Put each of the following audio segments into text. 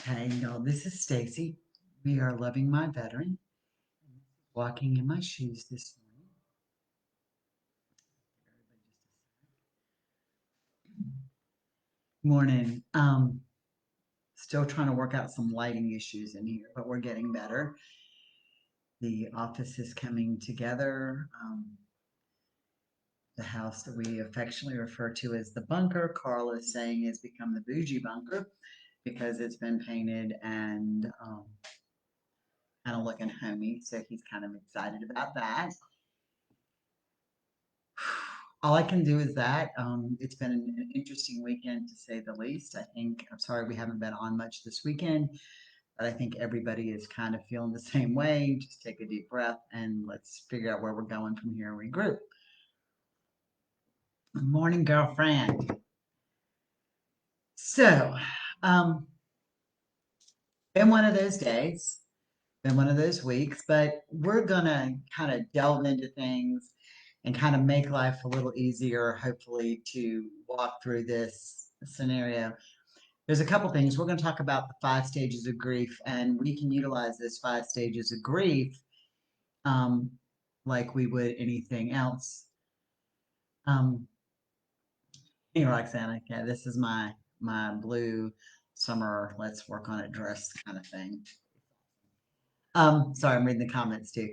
Hey, y'all, this is Stacy. We are loving my veteran. Walking in my shoes this morning. Still trying to work out some lighting issues in here, but we're getting better. The office is coming together. The house that we affectionately refer to as the bunker, Carl is saying has become the bougie bunker because it's been painted and kind of looking homey. So he's kind of excited about that. All I can do is that. It's been an interesting weekend to say the least. I'm sorry we haven't been on much this weekend, but I think everybody is kind of feeling the same way. Just take a deep breath and let's figure out where we're going from here and regroup. Good morning, girlfriend. So, um, been one of those days, been one of those weeks, but we're gonna kind of delve into things and kind of make life a little easier, hopefully, to walk through this scenario. There's a couple things. We're going to talk about the 5 stages of grief, and we can utilize those 5 stages of grief um, like we would anything else. Um, hey, Roxana, yeah, this is my blue summer. Let's work on it dress kind of thing. Sorry, I'm reading the comments too.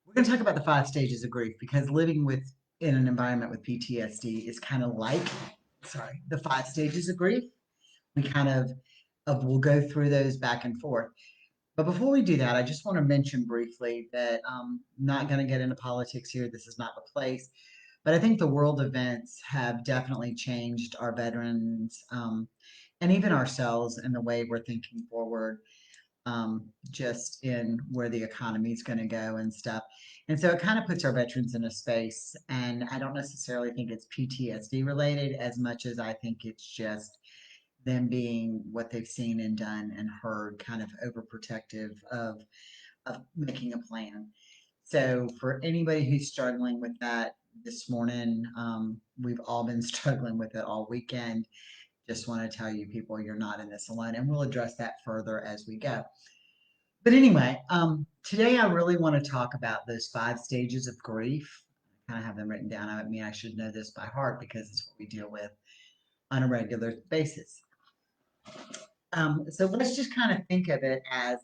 We're going to talk about the 5 stages of grief because living with in an environment with PTSD is kind of like, sorry, the 5 stages of grief. We kind of we'll go through those back and forth. But before we do that, I just want to mention briefly that I'm not going to get into politics here. This is not the place. But I think the world events have definitely changed our veterans and even ourselves in the way we're thinking forward, just in where the economy is going to go and stuff. And so it kind of puts our veterans in a space. And I don't necessarily think it's PTSD related as much as I think it's just them being what they've seen and done and heard, kind of overprotective of making a plan. So for anybody who's struggling with that this morning, we've all been struggling with it all weekend. Just want to tell you, people, you're not in this alone, and we'll address that further as we go. But anyway, today I really want to talk about those 5 stages of grief. I kind of have them written down. I mean, I should know this by heart because it's what we deal with on a regular basis. So let's just kind of think of it as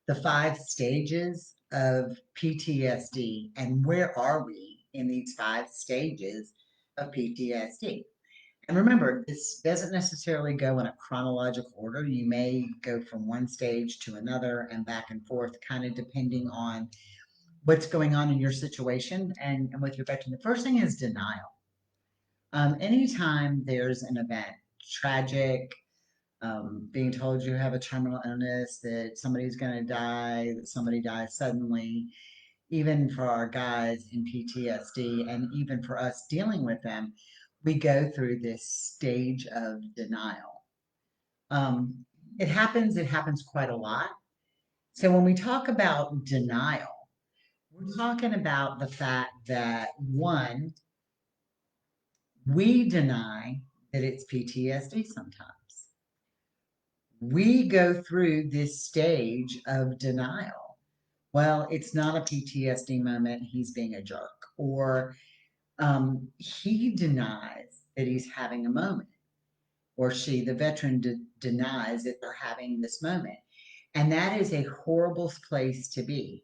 the 5 stages of PTSD and where are we in these 5 stages of PTSD. And remember, this doesn't necessarily go in a chronological order. You may go from one stage to another and back and forth, kind of depending on what's going on in your situation and with your veteran. The first thing is denial. Anytime there's an event, tragic, being told you have a terminal illness, that somebody's going to die, that somebody dies suddenly, even for our guys in PTSD, and even for us dealing with them, we go through this stage of denial. Um, it happens quite a lot. So when we talk about denial, we're talking about the fact that one, we deny that it's PTSD sometimes. We go through this stage of denial. Well, it's not a PTSD moment. He's being a jerk. Or he denies that he's having a moment. Or she, the veteran, denies that they're having this moment. And that is a horrible place to be.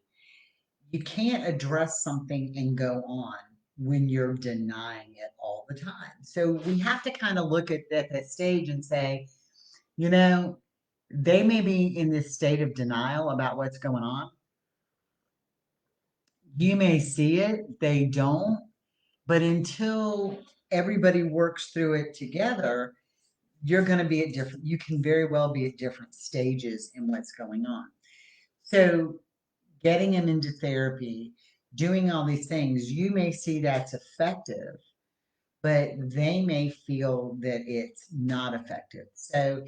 You can't address something and go on when you're denying it all the time. So we have to kind of look at that stage and say, you know, they may be in this state of denial about what's going on. You may see it, they don't, but until everybody works through it together, you're going to be at different, you can very well be at different stages in what's going on. So, getting them into therapy, doing all these things, you may see that's effective, but they may feel that it's not effective. So,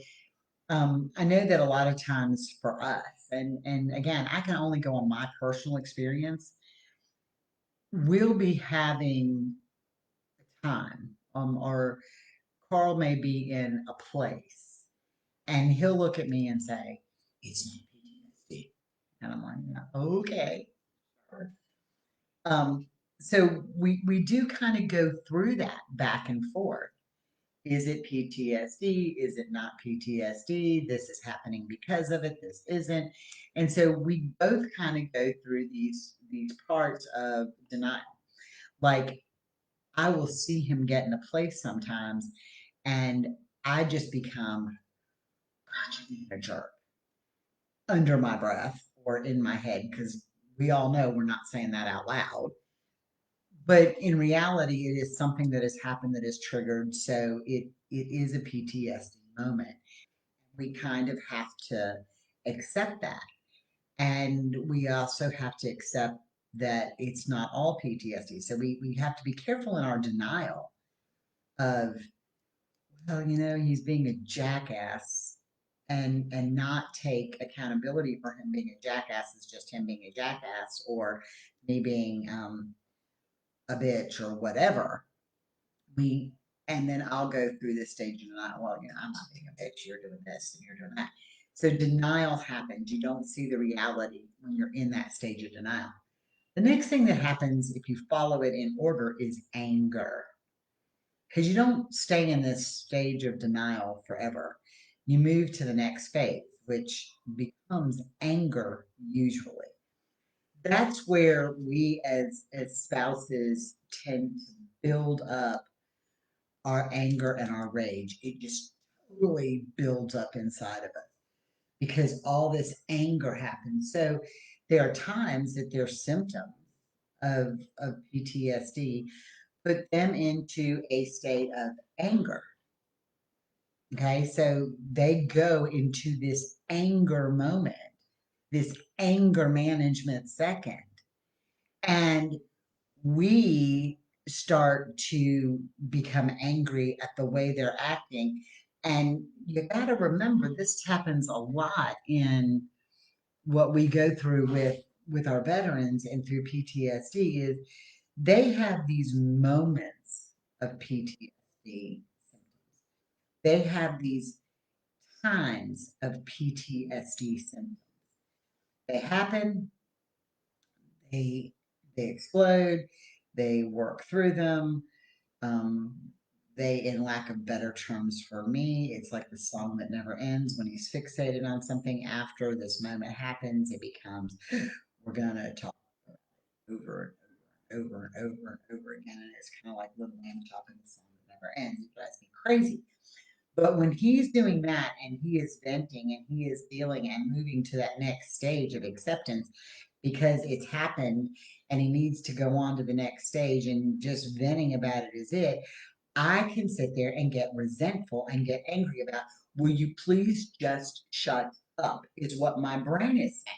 I know that a lot of times for us, and again, I can only go on my personal experience. We'll be having a time, or Carl may be in a place, And he'll look at me and say, it's not PTSD. And I'm like, "Yeah, okay. Sure." Um, so we do kind of go through that back and forth. Is it PTSD? Is it not PTSD? This is happening because of it. This isn't. And so we both kind of go through these parts of denial. Like I will see him get in a place sometimes, and I just become a jerk under my breath or in my head because we all know we're not saying that out loud. But in reality, it is something that has happened that is triggered. So it is a PTSD moment. We kind of have to accept that. And we also have to accept that it's not all PTSD. So we have to be careful in our denial of, well, he's being a jackass and not take accountability for him being a jackass is just him being a jackass or me being a bitch or whatever. We and then I'll go through this stage of denial. Well, I'm not being a bitch. You're doing this and you're doing that. So denial happens. You don't see the reality when you're in that stage of denial. The next thing that happens, if you follow it in order, is anger. Because you don't stay in this stage of denial forever. You move to the next phase, which becomes anger usually. That's where we as spouses tend to build up our anger and our rage. It just totally builds up inside of us because all this anger happens. So there are times that there's symptoms of PTSD, put them into a state of anger. Okay, so they go into this anger moment, this anger management second. And we start to become angry at the way they're acting. And you got to remember, this happens a lot in what we go through with our veterans and through PTSD is they have these moments of PTSD. They have these times of PTSD symptoms. They happen, they they explode, they work through them. Um, they, in lack of better terms for me, it's like the song that never ends. When he's fixated on something after this moment happens, it becomes, we're gonna talk over and over and over and over again. And it's kind of like Little Lamb talking the song that never ends. It drives me crazy. But when he's doing that and he is venting and he is feeling and moving to that next stage of acceptance because it's happened and he needs to go on to the next stage and just venting about it is it, I can sit there and get resentful and get angry about, will you please just shut up? Is what my brain is saying.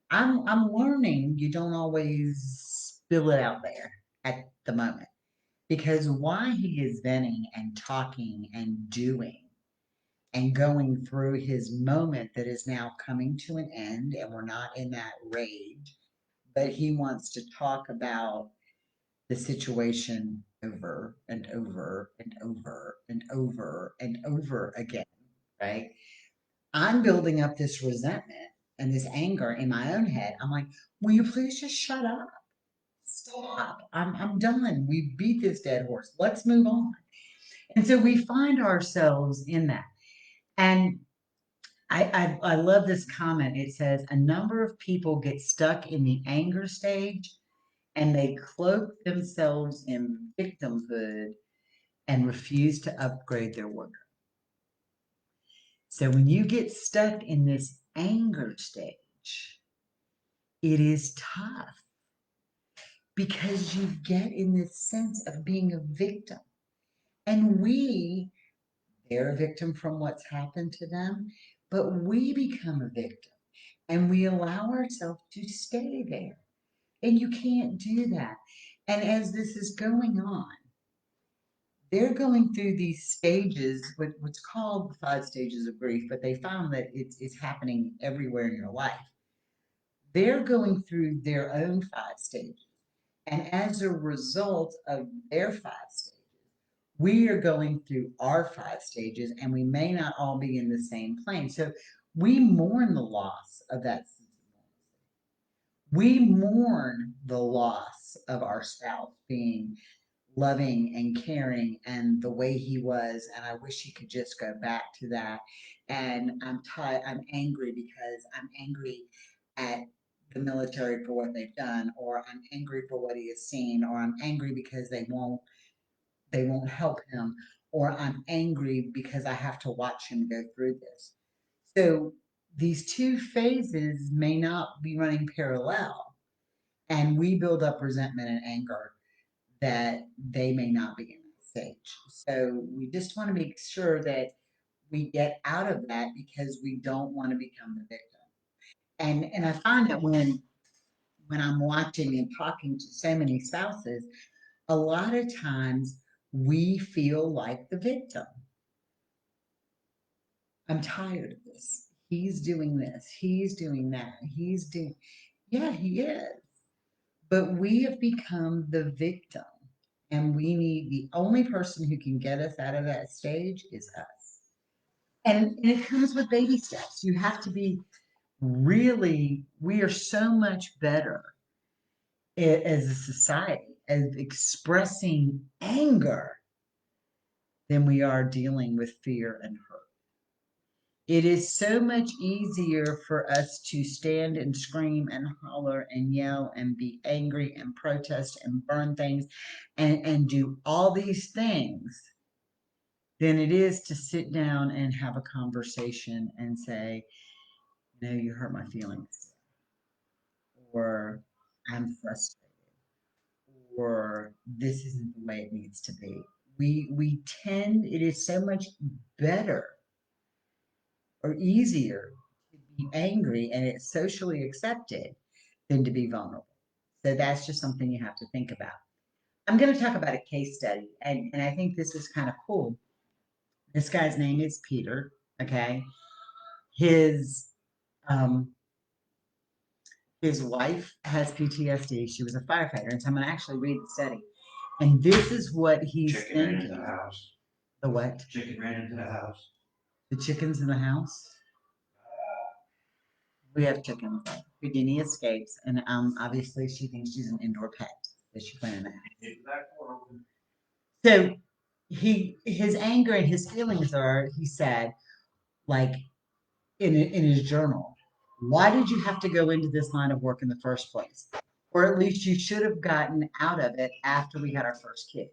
I'm learning you don't always spill it out there at the moment. Because while he is venting and talking and doing and going through his moment that is now coming to an end, and we're not in that rage, but he wants to talk about the situation over and over and over and over and over again, right? I'm building up this resentment and this anger in my own head. I'm like, will you please just shut up? Stop. I'm done. We beat this dead horse. Let's move on. And so we find ourselves in that. And I love this comment. It says, a number of people get stuck in the anger stage and they cloak themselves in victimhood and refuse to upgrade their work. So when you get stuck in this anger stage, it is tough because you get in this sense of being a victim. And they're a victim from what's happened to them, but we become a victim and we allow ourselves to stay there. And you can't do that. And as this is going on, they're going through these stages, what's called the 5 stages of grief, but they found that it's happening everywhere in your life. They're going through their own 5 stages. And as a result of their 5 stages, We are going through our 5 stages, and we may not all be in the same plane. So we mourn the loss of that. We mourn the loss of our spouse being loving and caring and the way he was, and I wish he could just go back to that. And I'm angry because I'm angry at the military for what they've done, or I'm angry for what he has seen, or I'm angry because they won't help him, or I'm angry because I have to watch him go through this. So these two phases may not be running parallel, and we build up resentment and anger that they may not be in that stage. So we just want to make sure that we get out of that because we don't want to become the victim. And I find that when I'm watching and talking to so many spouses, a lot of times we feel like the victim. I'm tired of this. He's doing this. He's doing that. He's doing, yeah, he is. But we have become the victim. And we need the only person who can get us out of that stage is us. And it comes with baby steps. You have to be really, we are so much better as a society at expressing anger than we are dealing with fear and hurt. It is so much easier for us to stand and scream and holler and yell and be angry and protest and burn things and do all these things than it is to sit down and have a conversation and say, no, you hurt my feelings, or I'm frustrated, or this isn't the way it needs to be. It is so much better or easier to be angry and it's socially accepted than to be vulnerable. So that's just something you have to think about. I'm going to talk about a case study, and I think this is kind of cool. This guy's name is Peter. Okay. His um, his wife has PTSD. She was a firefighter. And so I'm going to actually read the study. And this is what he's Chicken ran into thinking. the house. The what? Chicken ran into the house. The chickens in the house? We have chickens. Houdini escapes, and obviously she thinks she's an indoor pet that she put in the house. So his anger and his feelings are, he said, like in his journal, why did you have to go into this line of work in the first place? Or at least you should have gotten out of it after we had our first kid.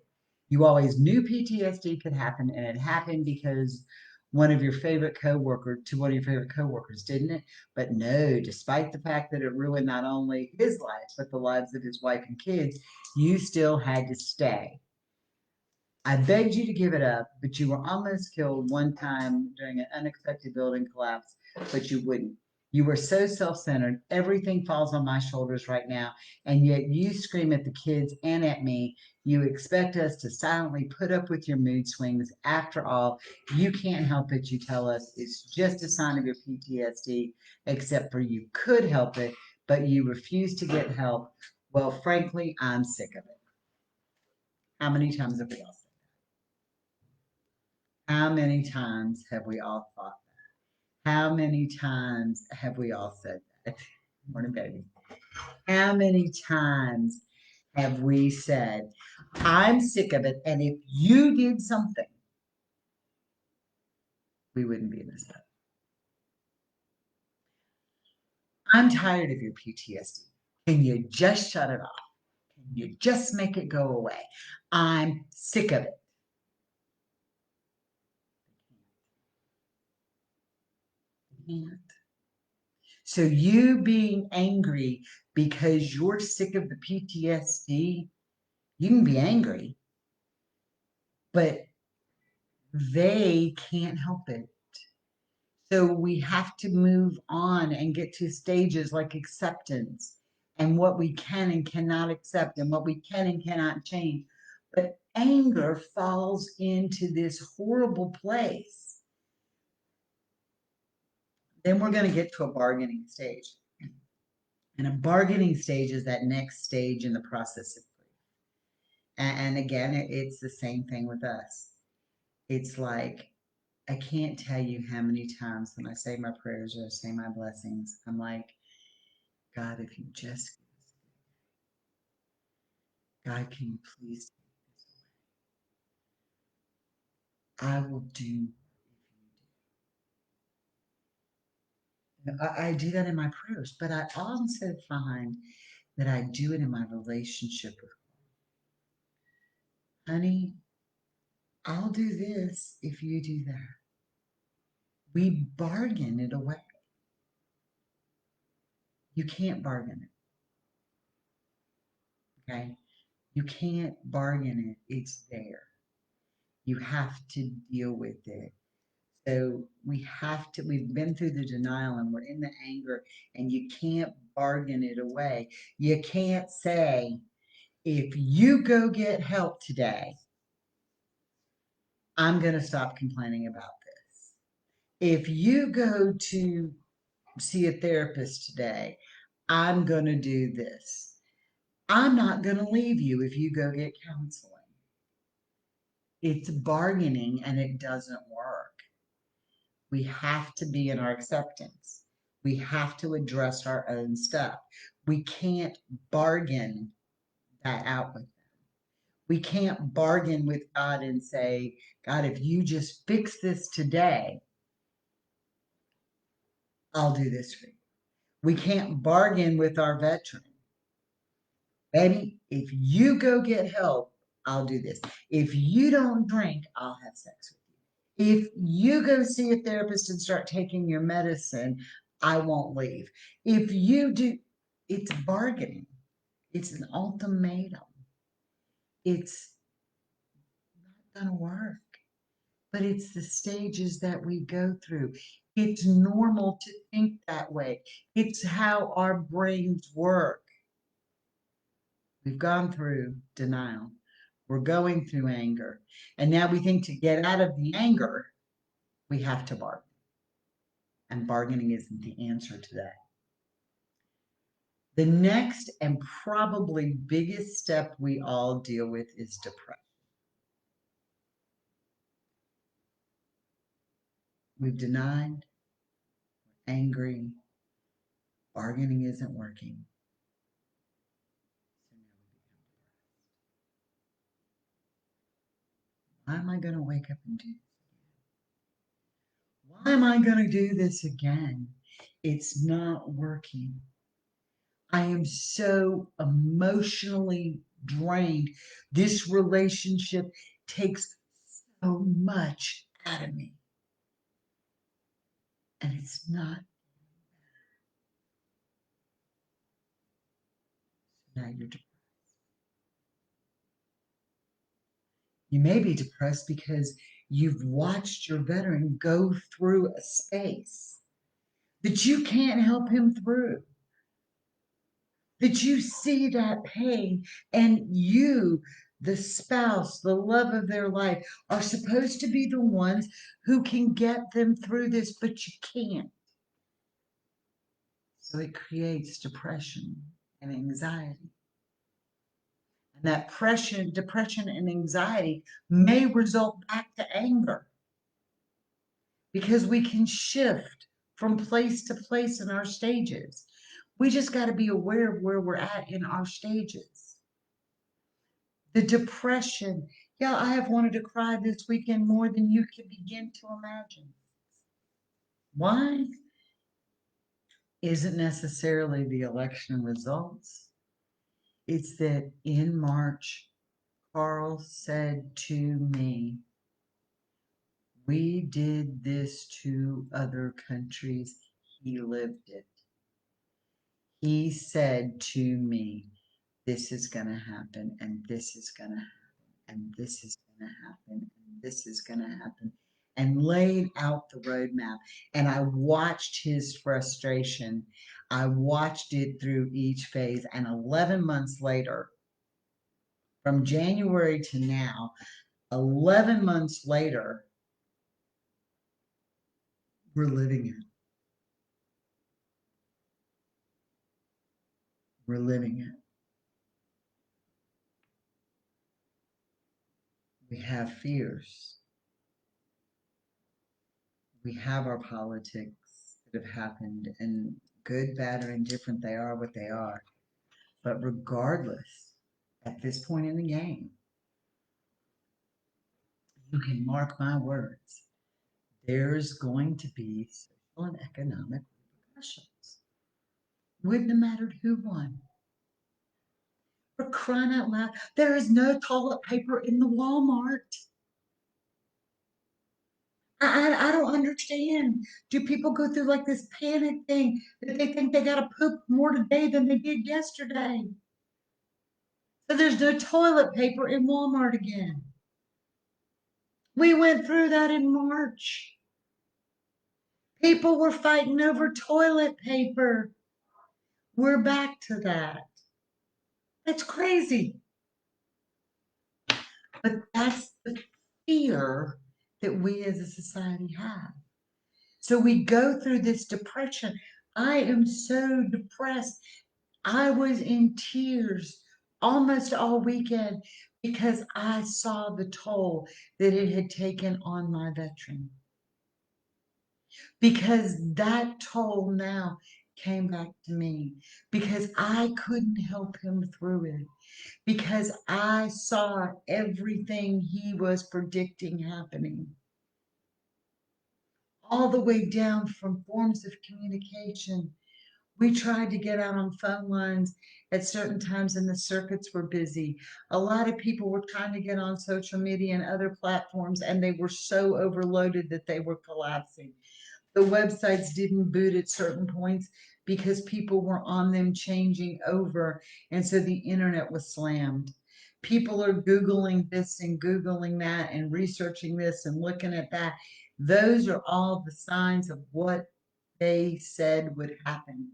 You always knew PTSD could happen, and it happened because one of your favorite coworkers to one of your favorite coworkers, didn't it? But no, despite the fact that it ruined not only his life, but the lives of his wife and kids, you still had to stay. I begged you to give it up, but you were almost killed one time during an unexpected building collapse, but you wouldn't. You were so self centered. Everything falls on my shoulders right now. And yet you scream at the kids and at me. You expect us to silently put up with your mood swings. After all, you can't help it. You tell us it's just a sign of your PTSD, except for you could help it, but you refuse to get help. Well, frankly, I'm sick of it. How many times have we all said that? How many times have we all thought that? How many times have we all said that? Morning, baby. How many times have we said, I'm sick of it, and if you did something, we wouldn't be in this boat. I'm tired of your PTSD. Can you just shut it off? Can you just make it go away? I'm sick of it. Can't. So you being angry because you're sick of the PTSD, you can be angry, but they can't help it. So we have to move on and get to stages like acceptance and what we can and cannot accept and what we can and cannot change. But anger falls into this horrible place. Then we're going to get to a bargaining stage. And a bargaining stage is that next stage in the process of grief. And again, it's the same thing with us. It's like, I can't tell you how many times when I say my prayers or I say my blessings, I'm like, God, if you just, God, can you please take this away? I will do if you do. I do that in my prayers, but I also find that I do it in my relationship with, honey, I'll do this if you do that. We bargain it away. You can't bargain it, okay? You can't bargain it. It's there. You have to deal with it. So we've been through the denial and we're in the anger, and you can't bargain it away. You can't say, if you go get help today, I'm going to stop complaining about this. If you go to see a therapist today, I'm going to do this. I'm not going to leave you if you go get counseling. It's bargaining and it doesn't work. We have to be in our acceptance. We have to address our own stuff. We can't bargain that out with them. We can't bargain with God and say, God, if you just fix this today, I'll do this for you. We can't bargain with our veteran. Baby, if you go get help, I'll do this. If you don't drink, I'll have sex with you. If you go see a therapist and start taking your medicine, I won't leave. If you do, it's bargaining. It's an ultimatum. It's not going to work, but it's the stages that we go through. It's normal to think that way. It's how our brains work. We've gone through denial. We're going through anger. And now we think to get out of the anger, we have to bargain. And bargaining isn't the answer to that. The next and probably biggest step we all deal with is depression. We've denied, angry, bargaining isn't working. So now we become depressed. Why am I going to wake up and do this? Why am I going to do this again? It's not working. I am so emotionally drained. This relationship takes so much out of me. And it's not. So now you're depressed. You may be depressed because you've watched your veteran go through a space that you can't help him through, that you see that pain, and you, the spouse, the love of their life, are supposed to be the ones who can get them through this, but you can't. So it creates depression and anxiety. And that depression and anxiety may result back to anger, because we can shift from place to place in our stages. We just got to be aware of where we're at in our stages. The depression. Yeah, I have wanted to cry this weekend more than you can begin to imagine. Why? Isn't necessarily the election results. It's that in March, Carl said to me, we did this to other countries. He lived it. He said to me, this is going to happen, and this is going to happen, and this is going to happen, and this is going to happen, and laid out the roadmap. And I watched his frustration. I watched it through each phase. And 11 months later, from January to now, 11 months later, we're living it. We're living it. We have fears. We have our politics that have happened, and good, bad, or indifferent, they are what they are. But regardless, at this point in the game, you can mark my words, there's going to be social and economic repercussions. Wouldn't have mattered who won. For crying out loud, there is no toilet paper in the Walmart. I don't understand. Do people go through like this panic thing that they think they got to poop more today than they did yesterday? So there's no toilet paper in Walmart again. We went through that in March. People were fighting over toilet paper. We're back to that. That's crazy. But that's the fear that we as a society have. So we go through this depression. I am so depressed. I was in tears almost all weekend because I saw the toll that it had taken on my veteran. Because that toll now came back to me because I couldn't help him through it, because I saw everything he was predicting happening, all the way down from forms of communication. We tried to get out on phone lines at certain times and the circuits were busy. A lot of people were trying to get on social media and other platforms and they were so overloaded that they were collapsing. The websites didn't boot at certain points because people were on them changing over. And so the internet was slammed. People are Googling this and Googling that and researching this and looking at that. Those are all the signs of what they said would happen.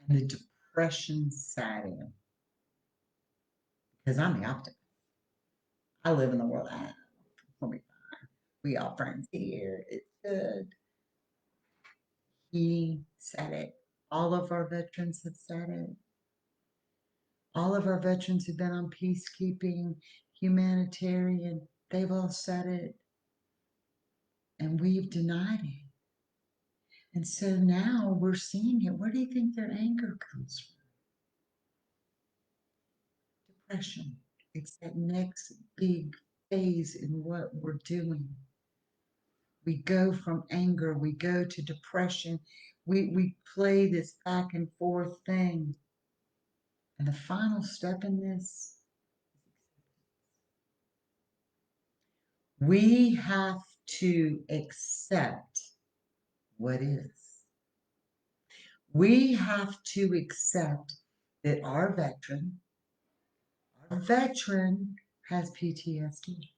And the depression sat in because I'm the optimist. I live in the world. We'll be fine. We all friends here. It's good. He said it. All of our veterans have said it. All of our veterans who've been on peacekeeping, humanitarian, they've all said it. And we've denied it. And so now we're seeing it. Where do you think their anger comes from? Depression. It's that next big phase in what we're doing. We go from anger, we go to depression. We play this back and forth thing. And the final step in this, we have to accept what is. We have to accept that our veteran has PTSD.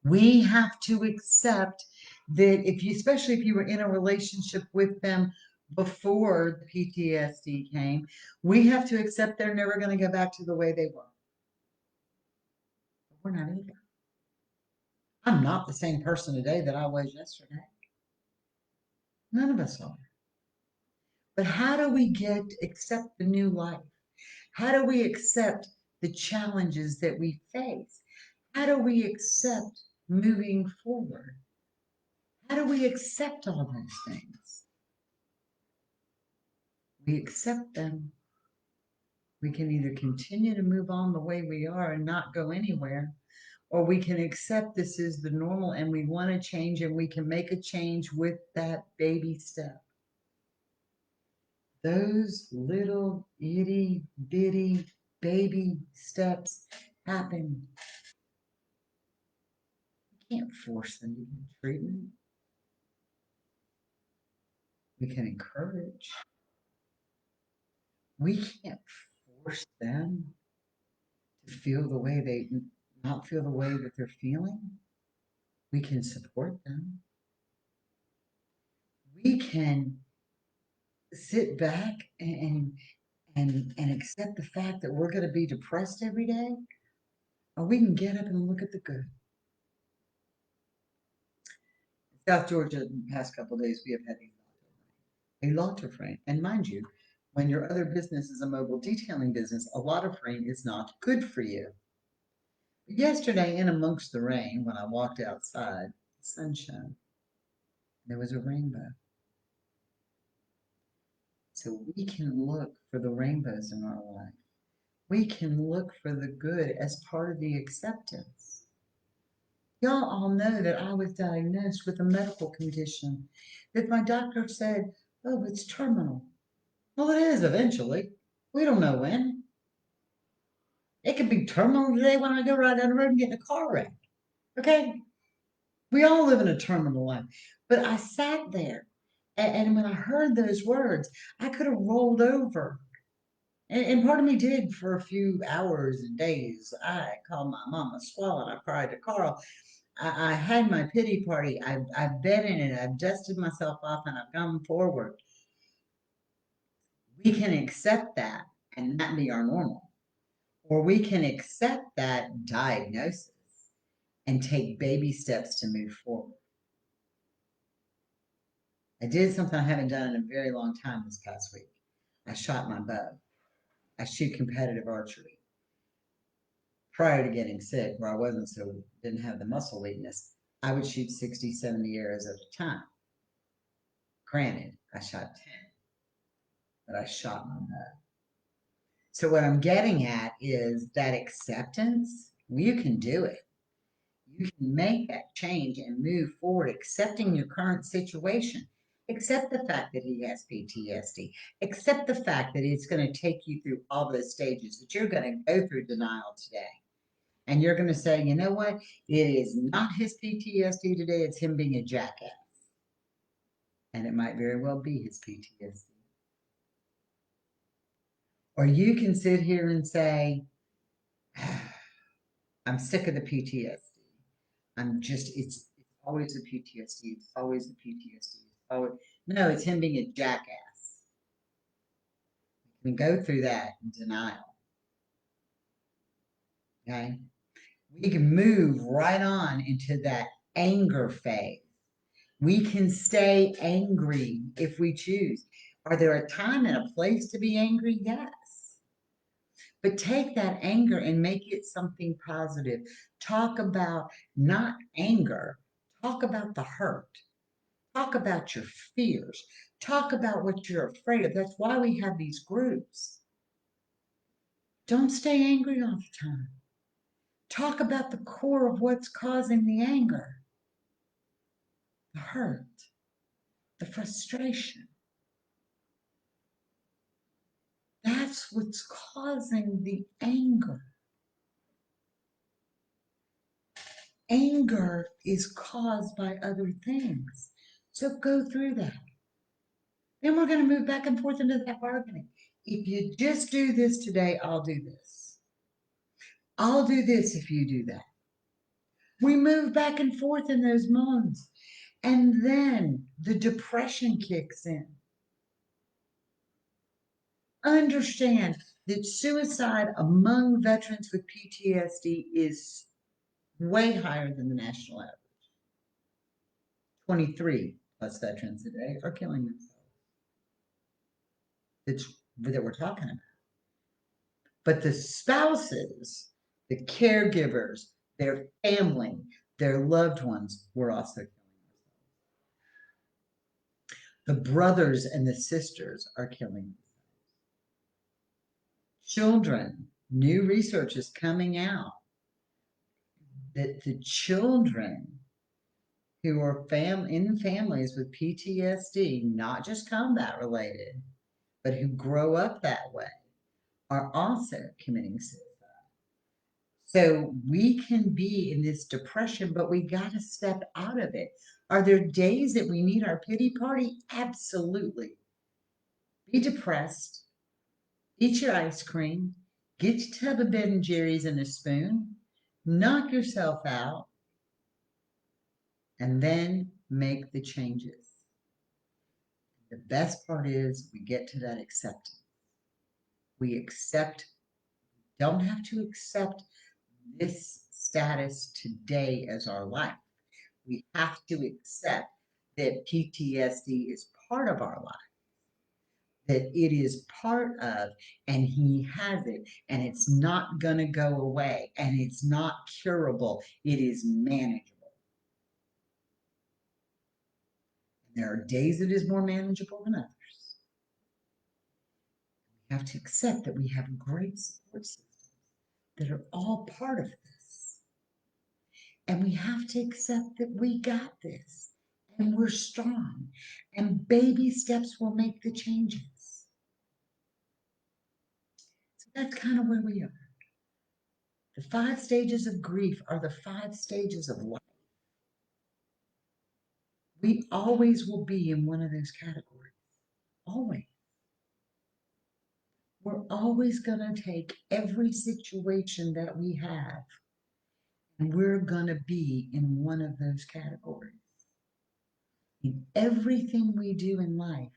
We have to accept that if you, especially if you were in a relationship with them before the PTSD came, we have to accept they're never going to go back to the way they were. We're not either. I'm not the same person today that I was yesterday. None of us are. But how do we accept the new life? How do we accept the challenges that we face? How do we accept moving forward? How do we accept all those things? We accept them. We can either continue to move on the way we are and not go anywhere, or we can accept this is the normal and we want to change and we can make a change with that baby step. Those little itty bitty baby steps happen. We can't force them to get treatment. We can encourage. We can't force them to feel the way they not feel the way that they're feeling. We can support them. We can sit back and accept the fact that we're going to be depressed every day, or we can get up and look at the good. South Georgia, in the past couple of days, we have had a lot of rain. And mind you, When your other business is a mobile detailing business, a lot of rain is not good for you. Yesterday, in amongst the rain, when I walked outside, the sun shone. There was a rainbow. So we can look for the rainbows in our life. We can look for the good as part of the acceptance. Y'all all know that I was diagnosed with a medical condition that my doctor said, oh, it's terminal. Well, it is eventually. We don't know when. It could be terminal today when I go right down the road and get in a car wreck. Okay? We all live in a terminal life. But I sat there, and when I heard those words, I could have rolled over. And part of me did for a few hours and days. I called my mom a squaw and I cried to Carl. I had my pity party. I've been in it. I've dusted myself off and I've gone forward. We can accept that and that be our normal. Or we can accept that diagnosis and take baby steps to move forward. I did something I haven't done in a very long time this past week. I shot my bow. I shoot competitive archery. Prior to getting sick, where I didn't have the muscle weakness, I would shoot 60, 70 arrows at a time. Granted, I shot 10, but I shot my bow. So what I'm getting at is that acceptance. You can do it. You can make that change and move forward, accepting your current situation. Accept the fact that he has PTSD. Accept the fact that it's going to take you through all those stages, that you're going to go through denial today. And you're going to say, you know what? It is not his PTSD today. It's him being a jackass. And it might very well be his PTSD. Or you can sit here and say, I'm sick of the PTSD. It's always a PTSD. It's always a PTSD. No, it's him being a jackass. We can go through that in denial. Okay? We can move right on into that anger phase. We can stay angry if we choose. Are there a time and a place to be angry? Yes. But take that anger and make it something positive. Talk about not anger, talk about the hurt. Talk about your fears. Talk about what you're afraid of. That's why we have these groups. Don't stay angry all the time. Talk about the core of what's causing the anger, the hurt, the frustration. That's what's causing the anger. Anger is caused by other things. So go through that. Then we're going to move back and forth into that bargaining. If you just do this today, I'll do this. I'll do this if you do that. We move back and forth in those moans. And then the depression kicks in. Understand that suicide among veterans with PTSD is way higher than the national average. 23 plus veterans a day are killing themselves. That we're talking about. But the spouses, the caregivers, their family, their loved ones were also killing themselves. The brothers and the sisters are killing themselves. Children, new research is coming out that the children who are in families with PTSD, not just combat related, but who grow up that way, are also committing suicide. So we can be in this depression, but we got to step out of it. Are there days that we need our pity party? Absolutely. Be depressed. Eat your ice cream. Get your tub of Ben and Jerry's and a spoon. Knock yourself out. And then make the changes. The best part is we get to that acceptance. We accept, don't have to accept this status today as our life. We have to accept that PTSD is part of our life. that it is part of, and he has it, and it's not going to go away, and it's not curable. It is manageable. And there are days it is more manageable than others. We have to accept that we have great support systems that are all part of this. And we have to accept that we got this and we're strong and baby steps will make the changes. So that's kind of where we are. The 5 stages of grief are the 5 stages of life. We always will be in one of those categories. Always. We're always going to take every situation that we have and we're going to be in one of those categories. In everything we do in life,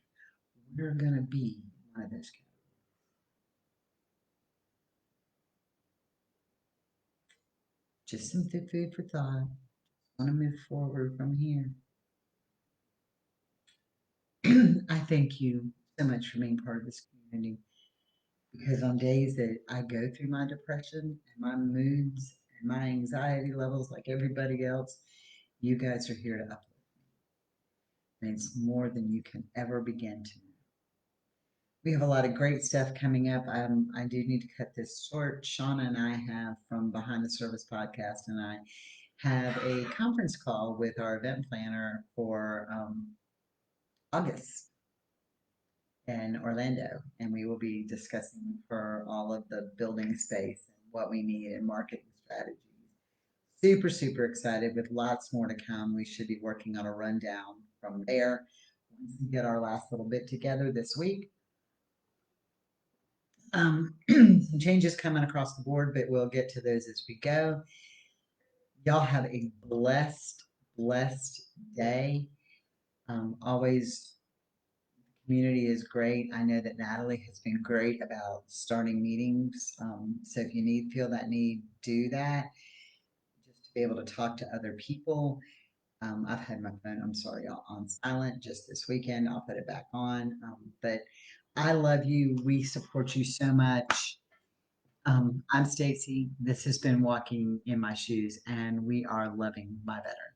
we're going to be one of those categories. Just some food for thought. I want to move forward from here. I thank you so much for being part of this community because on days that I go through my depression and my moods and my anxiety levels like everybody else, you guys are here to uplift me. And it's more than you can ever begin to know. We have a lot of great stuff coming up. I do need to cut this short. Shauna and I have from Behind the Service podcast, and I have a conference call with our event planner for August in Orlando, and we will be discussing for all of the building space and what we need and marketing strategies. Super, super excited with lots more to come. We should be working on a rundown from there once we get our last little bit together this week. Some changes coming across the board, but we'll get to those as we go. Y'all have a blessed, blessed day. Always, the community is great. I know that Natalie has been great about starting meetings. So if you feel that need, do that. Just to be able to talk to other people. I've had my phone, I'm sorry, y'all, on silent just this weekend. I'll put it back on. But I love you. We support you so much. I'm Stacy. This has been Walking in My Shoes, and we are loving my veterans.